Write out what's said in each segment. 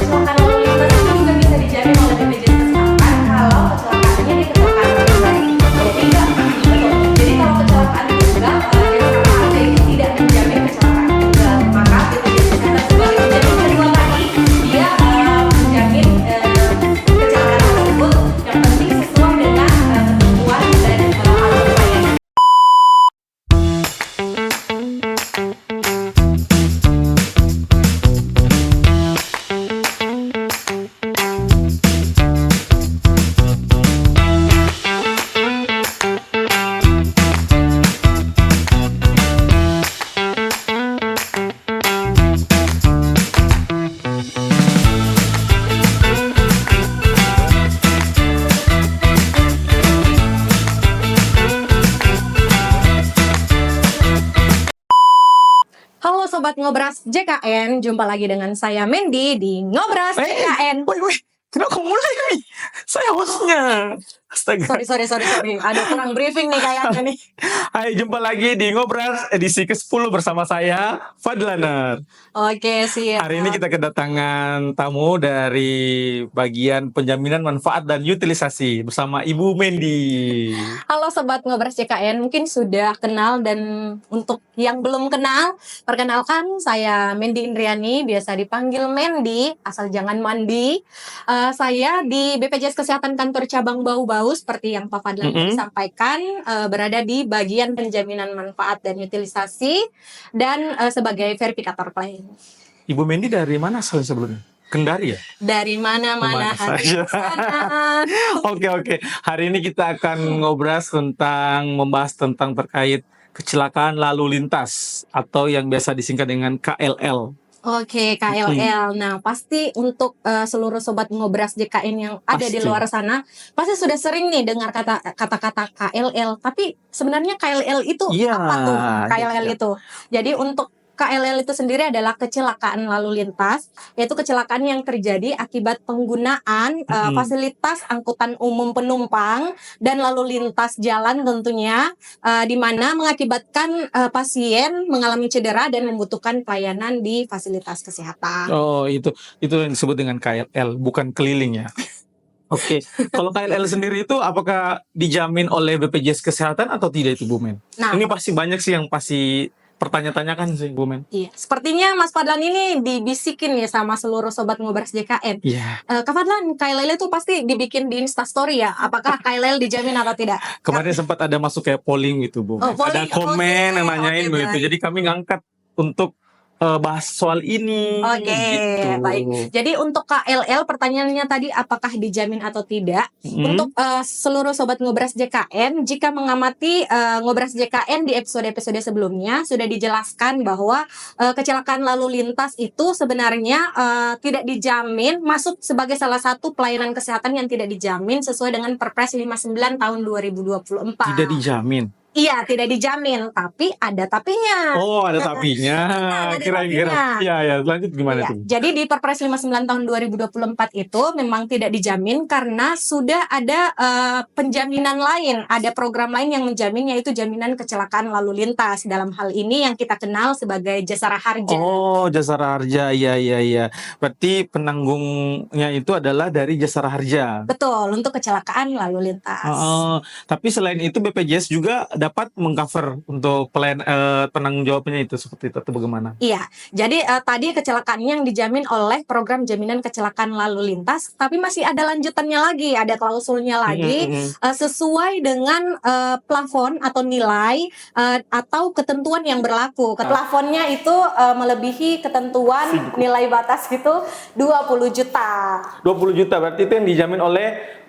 Kecelakaan lalu lintas itu juga bisa dijamin oleh BPJS Kesehatan kalau kecelakaannya dia kecelakaan pribadi. Jadi enggak, betul. Jadi kalau kecelakaan tunggal, JSKAT itu tidak menjamin kecelakaan tunggal. Maka BPJS Kesehatan sebagai penjamin kedua tadi, dia menjamin kecelakaan tersebut yang penting sesuai dengan ketentuan dan alur pelayanan. Halo Sobat Ngobras JKN, jumpa lagi dengan saya Mendy di Ngobras JKN. Woi, kenapa kamu mulai nih? Saya hostnya. Astaga. Sorry. Ada kurang briefing nih kayaknya nih. Hai, jumpa lagi di Ngobras edisi ke-10 bersama saya, Fadlaner. Oke, siap. Hari ini kita kedatangan tamu dari bagian penjaminan manfaat dan utilisasi bersama Ibu Mendy. Halo Sobat Ngobras JKN, mungkin sudah kenal, dan untuk yang belum kenal, perkenalkan saya Mendy Indriani, biasa dipanggil Mendy, asal jangan mandi. Saya di BPJS Kesehatan Kantor Cabang Bau-Bau, seperti yang Pak Fadlan tadi sampaikan, berada di bagian penjaminan manfaat dan utilisasi, dan sebagai verifikator pelayanan. Ibu Mendy dari mana asalnya sebelumnya? Kendari ya? Dari mana-mana saja. Oke. Hari ini kita akan membahas tentang terkait kecelakaan lalu lintas atau yang biasa disingkat dengan KLL. Oke, KLL. Nah, pasti untuk seluruh Sobat Ngobras JKN yang ada di luar sana, pasti sudah sering nih dengar kata-kata KLL. Tapi sebenarnya KLL itu apa tuh? KLL itu. Jadi untuk KLL itu sendiri adalah kecelakaan lalu lintas, yaitu kecelakaan yang terjadi akibat penggunaan fasilitas angkutan umum penumpang dan lalu lintas jalan tentunya, di mana mengakibatkan pasien mengalami cedera dan membutuhkan pelayanan di fasilitas kesehatan. Oh, itu yang disebut dengan KLL, bukan keliling ya. Oke, kalau KLL sendiri itu apakah dijamin oleh BPJS Kesehatan atau tidak itu, Bu Men? Nah, ini pasti banyak sih yang pasti pertanya-tanyakan sih, Bu Men. Iya, sepertinya Mas Fadlan ini dibisikin ya sama seluruh Sobat Ngobras JKN. Iya. Kak Fadlan, KLL itu pasti dibikin di Instastory ya? Apakah KLL dijamin atau tidak? Kemarin sempat ada masuk kayak polling gitu, Bu. Ada komen yang nanyain begitu. Jadi kami ngangkat untuk bahas soal ini. Gitu. Baik. Jadi untuk KLL, pertanyaannya tadi apakah dijamin atau tidak? Untuk seluruh Sobat Ngobras JKN, jika mengamati Ngobras JKN di episode-episode sebelumnya sudah dijelaskan bahwa kecelakaan lalu lintas itu sebenarnya tidak dijamin, masuk sebagai salah satu pelayanan kesehatan yang tidak dijamin sesuai dengan Perpres 59 tahun 2024. Tidak dijamin. Iya, tidak dijamin, tapi ada tapinya. Oh, ada tapinya. Kira-kira. Ya, lanjut gimana tuh? Jadi di Perpres 59 tahun 2024 itu memang tidak dijamin karena sudah ada penjaminan lain, ada program lain yang menjamin, yaitu jaminan kecelakaan lalu lintas. Dalam hal ini yang kita kenal sebagai Jasara Harja. Oh, Jasara Harja. Iya. Berarti penanggungnya itu adalah dari Jasara Harja. Betul, untuk kecelakaan lalu lintas. Tapi selain itu BPJS juga dapat mengcover untuk penanggung jawabnya itu seperti itu atau bagaimana? Iya, jadi tadi kecelakaannya yang dijamin oleh program jaminan kecelakaan lalu lintas, tapi masih ada lanjutannya lagi, ada klausulnya lagi, sesuai dengan plafon atau nilai atau ketentuan yang berlaku. Plafonnya itu melebihi ketentuan nilai batas itu 20 juta. 20 juta berarti itu yang dijamin oleh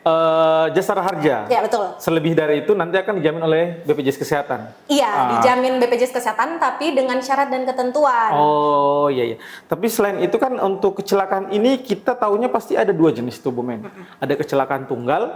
Jasara Harja. Ya, betul. Selebih dari itu nanti akan dijamin oleh BPJS Kesehatan. Iya, dijamin BPJS Kesehatan tapi dengan syarat dan ketentuan. Oh, iya. Tapi selain itu kan untuk kecelakaan ini kita tahunya pasti ada dua jenis tuh, Bu Men. Ada kecelakaan tunggal.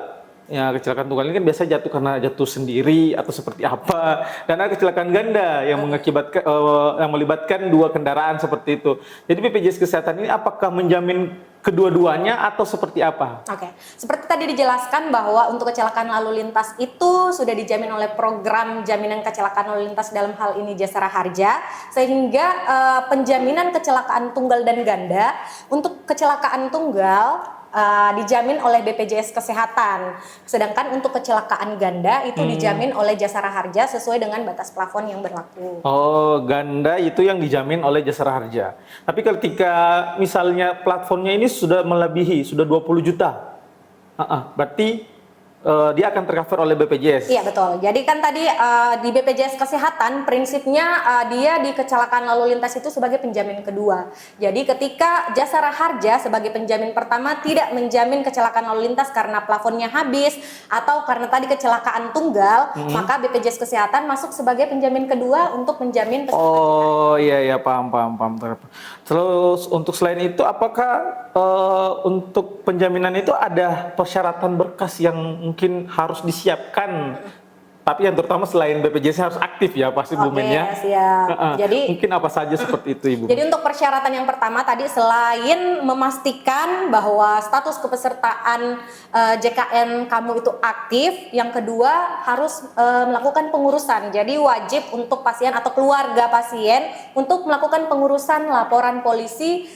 Ya, kecelakaan tunggal ini kan biasa jatuh karena jatuh sendiri atau seperti apa. Dan ada kecelakaan ganda yang mengakibatkan yang melibatkan dua kendaraan seperti itu. Jadi BPJS Kesehatan ini apakah menjamin kedua-duanya atau seperti apa? Oke, seperti tadi dijelaskan bahwa untuk kecelakaan lalu lintas itu sudah dijamin oleh program jaminan kecelakaan lalu lintas, dalam hal ini Jasara Harja, sehingga penjaminan kecelakaan tunggal dan ganda untuk kecelakaan tunggal dijamin oleh BPJS Kesehatan, sedangkan untuk kecelakaan ganda itu dijamin oleh Jasara Harja sesuai dengan batas plafon yang berlaku. Oh, ganda itu yang dijamin oleh Jasara Harja. Tapi ketika misalnya platformnya ini sudah melebihi, sudah 20 juta, berarti dia akan tercover oleh BPJS. Iya betul. Jadi kan tadi di BPJS Kesehatan prinsipnya dia di kecelakaan lalu lintas itu sebagai penjamin kedua. Jadi ketika Jasara Harja sebagai penjamin pertama tidak menjamin kecelakaan lalu lintas karena plafonnya habis atau karena tadi kecelakaan tunggal, maka BPJS Kesehatan masuk sebagai penjamin kedua untuk menjamin kesehatan. Oh iya paham. Terus untuk selain itu apakah untuk penjaminan itu ada persyaratan berkas yang mungkin harus disiapkan, tapi yang terutama selain BPJS harus aktif ya pasti Bu Men ya. Siap. Jadi mungkin apa saja seperti itu Ibu? Jadi untuk persyaratan yang pertama tadi selain memastikan bahwa status kepesertaan JKN kamu itu aktif, yang kedua harus melakukan pengurusan. Jadi wajib untuk pasien atau keluarga pasien untuk melakukan pengurusan laporan polisi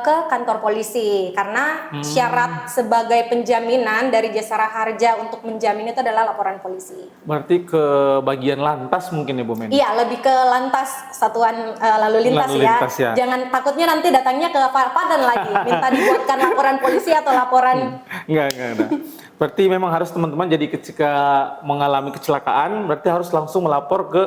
ke kantor polisi, karena syarat sebagai penjaminan dari Jasara Harja untuk menjamin itu adalah laporan polisi. Berarti ke bagian lantas mungkin ya Bu Men? Iya, lebih ke lantas satuan lalu lintas, ya. Jangan takutnya nanti datangnya ke Padan lagi, minta dibuatkan laporan polisi atau laporan. Enggak. Berarti memang harus teman-teman jadi ketika mengalami kecelakaan berarti harus langsung melapor ke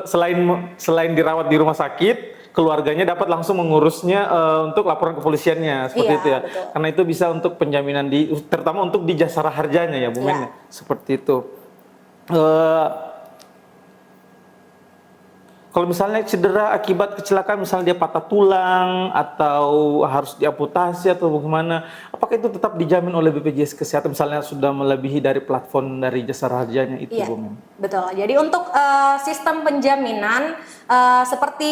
selain dirawat di rumah sakit, keluarganya dapat langsung mengurusnya untuk laporan kepolisiannya seperti itu ya. Betul. Karena itu bisa untuk penjaminan terutama untuk di Jasara Harjanya ya Bu Men. Seperti itu. Kalau misalnya cedera akibat kecelakaan, misalnya dia patah tulang atau harus diamputasi atau bagaimana, apakah itu tetap dijamin oleh BPJS Kesehatan misalnya sudah melebihi dari platform dari Jasara Harjanya itu, Bu Men? Betul. Jadi untuk sistem penjaminan seperti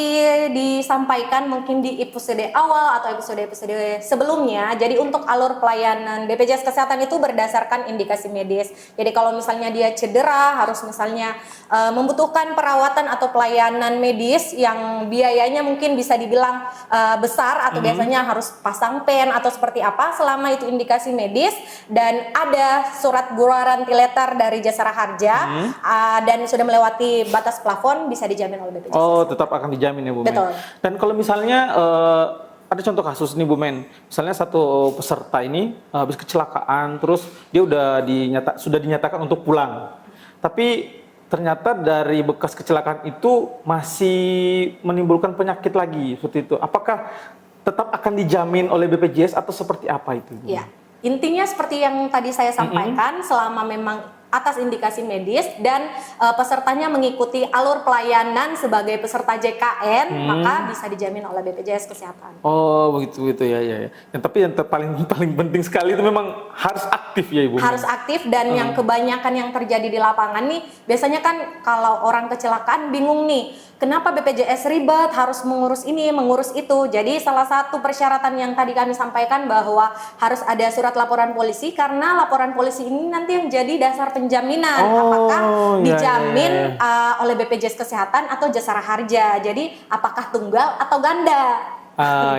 disampaikan mungkin di episode awal atau episode sebelumnya, jadi untuk alur pelayanan BPJS Kesehatan itu berdasarkan indikasi medis. Jadi kalau misalnya dia cedera, harus misalnya membutuhkan perawatan atau pelayanan medis yang biayanya mungkin bisa dibilang besar atau biasanya harus pasang pen atau seperti apa, selama itu indikasi medis dan ada surat garanti letter dari Jasara Harja dan sudah melewati batas plafon, bisa dijamin oleh BPJS. Oh, tetap akan dijamin ya Bu Men. Betul. Dan kalau misalnya ada contoh kasus nih Bu Men, misalnya satu peserta ini habis kecelakaan, terus dia sudah dinyatakan untuk pulang, tapi ternyata dari bekas kecelakaan itu masih menimbulkan penyakit lagi seperti itu. Apakah tetap akan dijamin oleh BPJS atau seperti apa itu? Ya, intinya seperti yang tadi saya sampaikan, selama memang atas indikasi medis dan pesertanya mengikuti alur pelayanan sebagai peserta JKN, maka bisa dijamin oleh BPJS Kesehatan. Oh, begitu ya. Tapi yang paling penting sekali itu memang harus aktif ya Ibu. Harus aktif, dan yang kebanyakan yang terjadi di lapangan nih, biasanya kan kalau orang kecelakaan bingung nih, kenapa BPJS ribet, harus mengurus ini, mengurus itu. Jadi salah satu persyaratan yang tadi kami sampaikan bahwa harus ada surat laporan polisi, karena laporan polisi ini nanti yang jadi dasar penjaminan apakah dijamin oleh BPJS Kesehatan atau Jasara Harja. Jadi apakah tunggal atau ganda.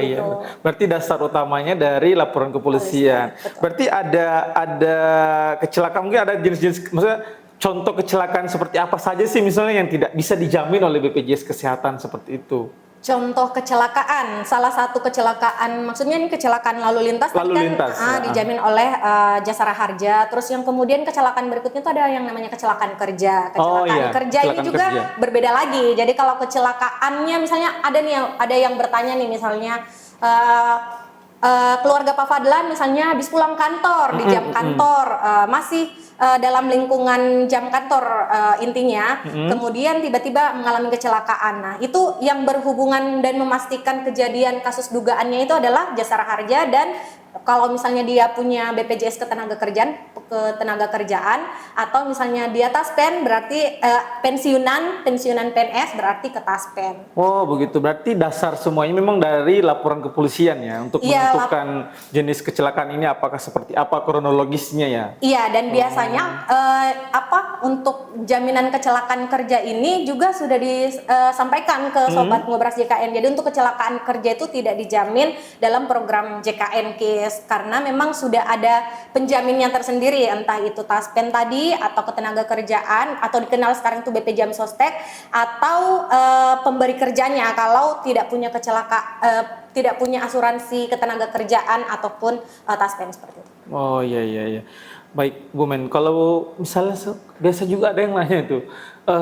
Iya. Berarti dasar utamanya dari laporan kepolisian. Berarti ada kecelakaan, mungkin ada jenis-jenis, maksudnya contoh kecelakaan seperti apa saja sih misalnya yang tidak bisa dijamin oleh BPJS Kesehatan seperti itu? Contoh kecelakaan, salah satu kecelakaan, maksudnya ini kecelakaan lalu lintas, dijamin oleh Jasara Harja. Terus yang kemudian kecelakaan berikutnya itu ada yang namanya kecelakaan kerja. Kecelakaan kerja ini juga berbeda lagi. Jadi kalau kecelakaannya misalnya ada yang bertanya nih, misalnya keluarga Pak Fadlan misalnya habis pulang kantor di jam kantor, masih dalam lingkungan jam kantor intinya, kemudian tiba-tiba mengalami kecelakaan. Nah, itu yang berhubungan dan memastikan kejadian kasus dugaannya itu adalah Jasara Harja, dan kalau misalnya dia punya BPJS Ketenagakerjaan, ketenaga kerjaan, atau misalnya dia taspen berarti pensiunan PNS berarti ke taspen. Oh begitu, berarti dasar semuanya memang dari laporan kepolisian ya untuk menentukan jenis kecelakaan ini apakah seperti apa kronologisnya ya? Iya, dan biasanya untuk jaminan kecelakaan kerja ini juga sudah disampaikan ke Sobat Ngobras JKN. Jadi untuk kecelakaan kerja itu tidak dijamin dalam program JKN KIS karena memang sudah ada penjaminnya tersendiri, entah itu taspen tadi atau ketenaga kerjaan atau dikenal sekarang itu BP Jam Sostek atau pemberi kerjanya kalau tidak punya tidak punya asuransi ketenaga kerjaan ataupun taspen seperti itu. Oh iya. Baik Bu Men, kalau misalnya biasa juga ada yang nanya itu,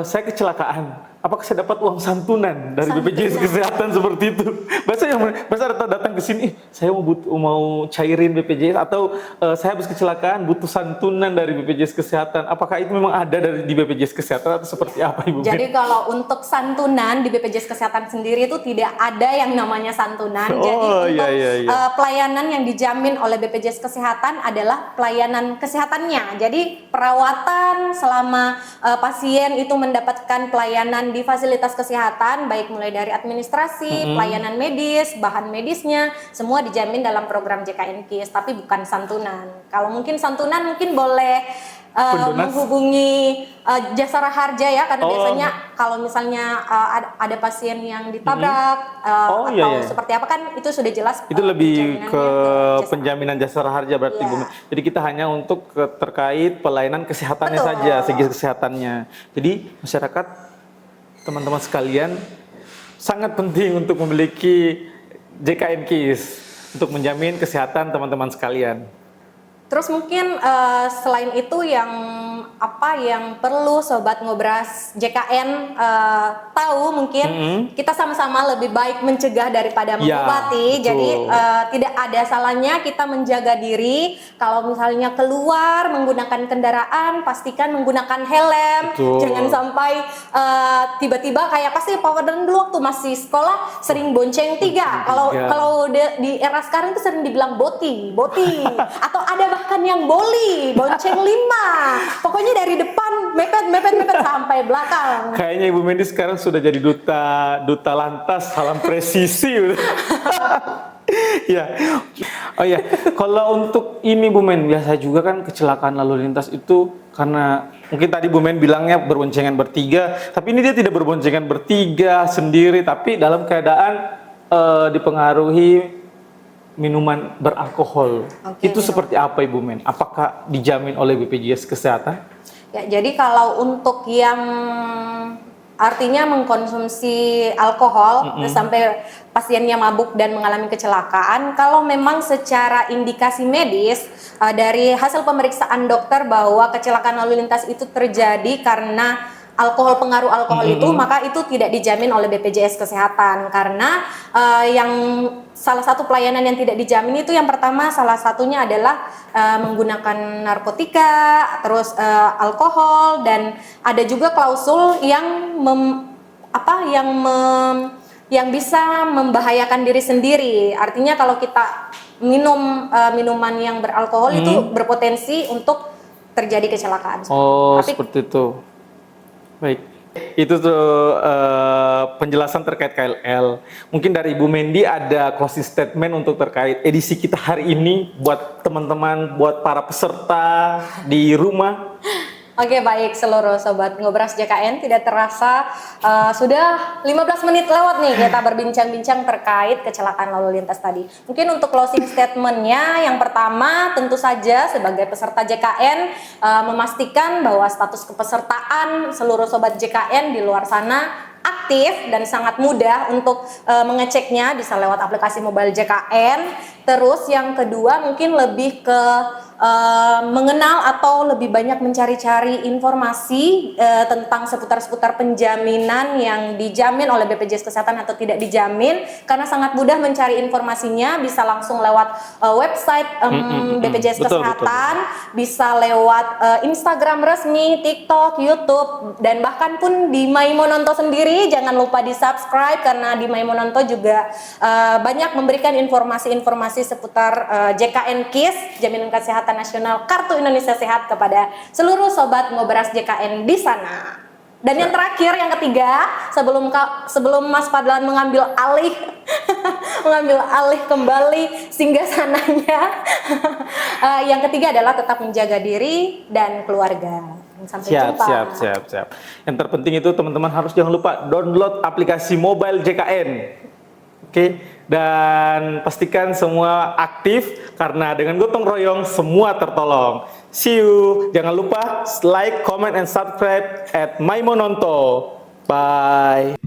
saya kecelakaan, apakah saya dapat uang santunan dari BPJS Kesehatan seperti itu? Biasa datang ke sini, saya mau cairin BPJS atau saya habis kecelakaan butuh santunan dari BPJS Kesehatan. Apakah itu memang ada di BPJS Kesehatan atau seperti apa Ibu Men? Jadi kalau untuk santunan di BPJS Kesehatan sendiri itu tidak ada yang namanya santunan. Jadi untuk pelayanan yang dijamin oleh BPJS Kesehatan adalah pelayanan kesehatannya. Jadi perawatan selama pasien itu mendapatkan pelayanan di fasilitas kesehatan, baik mulai dari administrasi, pelayanan medis, bahan medisnya, semua dijamin dalam program JKN KIS, tapi bukan santunan. Kalau mungkin santunan mungkin boleh menghubungi Jasara Harja ya, karena biasanya kalau misalnya ada pasien yang ditabrak atau seperti apa kan itu sudah jelas. Itu lebih ke penjaminan Jasara Harja berarti Bu. Jadi kita hanya untuk terkait pelayanan kesehatannya saja, segi kesehatannya. Jadi masyarakat, teman-teman sekalian, sangat penting untuk memiliki JKN KIS untuk menjamin kesehatan teman-teman sekalian. Terus mungkin selain itu yang perlu Sobat Ngobras JKN tahu mungkin kita sama-sama lebih baik mencegah daripada mengobati. Jadi tidak ada salahnya kita menjaga diri. Kalau misalnya keluar menggunakan kendaraan, pastikan menggunakan helm. Jangan sampai tiba-tiba kayak pasti Pak Warden dulu waktu masih sekolah sering bonceng 3. Kalau di era sekarang itu sering dibilang boti atau ada bahkan yang bonceng 5. Pokoknya dari depan mepet sampai belakang. Kayaknya Ibu Mendy sekarang sudah jadi duta lantas salam presisi. Ya. Oh ya, kalau untuk ini Bu Men, biasa juga kan kecelakaan lalu lintas itu karena mungkin tadi Bu Men bilangnya berboncengan bertiga, tapi ini dia tidak berboncengan bertiga sendiri, tapi dalam keadaan dipengaruhi minuman beralkohol. Itu seperti apa Ibu Men? Apakah dijamin oleh BPJS Kesehatan? Ya, jadi kalau untuk yang artinya mengkonsumsi alkohol sampai pasiennya mabuk dan mengalami kecelakaan, kalau memang secara indikasi medis dari hasil pemeriksaan dokter bahwa kecelakaan lalu lintas itu terjadi karena pengaruh alkohol itu, maka itu tidak dijamin oleh BPJS Kesehatan karena yang salah satu pelayanan yang tidak dijamin itu yang pertama salah satunya adalah menggunakan narkotika, terus alkohol, dan ada juga klausul yang yang bisa membahayakan diri sendiri. Artinya kalau kita minum minuman yang beralkohol itu berpotensi untuk terjadi kecelakaan. Seperti itu. Baik, itu tuh penjelasan terkait KLL. Mungkin dari Ibu Mendy ada closing statement untuk terkait edisi kita hari ini buat teman-teman, buat para peserta di rumah. Oke, baik seluruh Sobat Ngobras JKN, tidak terasa sudah 15 menit lewat nih kita berbincang-bincang terkait kecelakaan lalu lintas tadi. Mungkin untuk closing statementnya yang pertama tentu saja sebagai peserta JKN memastikan bahwa status kepesertaan seluruh Sobat JKN di luar sana aktif dan sangat mudah untuk mengeceknya, bisa lewat aplikasi mobile JKN. Terus yang kedua mungkin lebih ke mengenal atau lebih banyak mencari-cari informasi tentang seputar penjaminan yang dijamin oleh BPJS Kesehatan atau tidak dijamin, karena sangat mudah mencari informasinya, bisa langsung lewat website BPJS Kesehatan, bisa lewat Instagram resmi, TikTok, YouTube, dan bahkan pun di Maimononto sendiri jangan lupa di subscribe karena di Maimononto juga banyak memberikan informasi-informasi seputar JKN KIS, jaminan kesehatan Peringatan Nasional Kartu Indonesia Sehat kepada seluruh sobat Ngobras JKN di sana. Dan yang terakhir, yang ketiga, sebelum Mas Fadlan mengambil alih kembali singgasananya, yang ketiga adalah tetap menjaga diri dan keluarga. Sampai jumpa. Siap. Yang terpenting itu teman-teman harus jangan lupa download aplikasi mobile JKN. Oke, dan pastikan semua aktif karena dengan gotong royong semua tertolong. See you. Jangan lupa like, comment, and subscribe at Maimononto. Bye.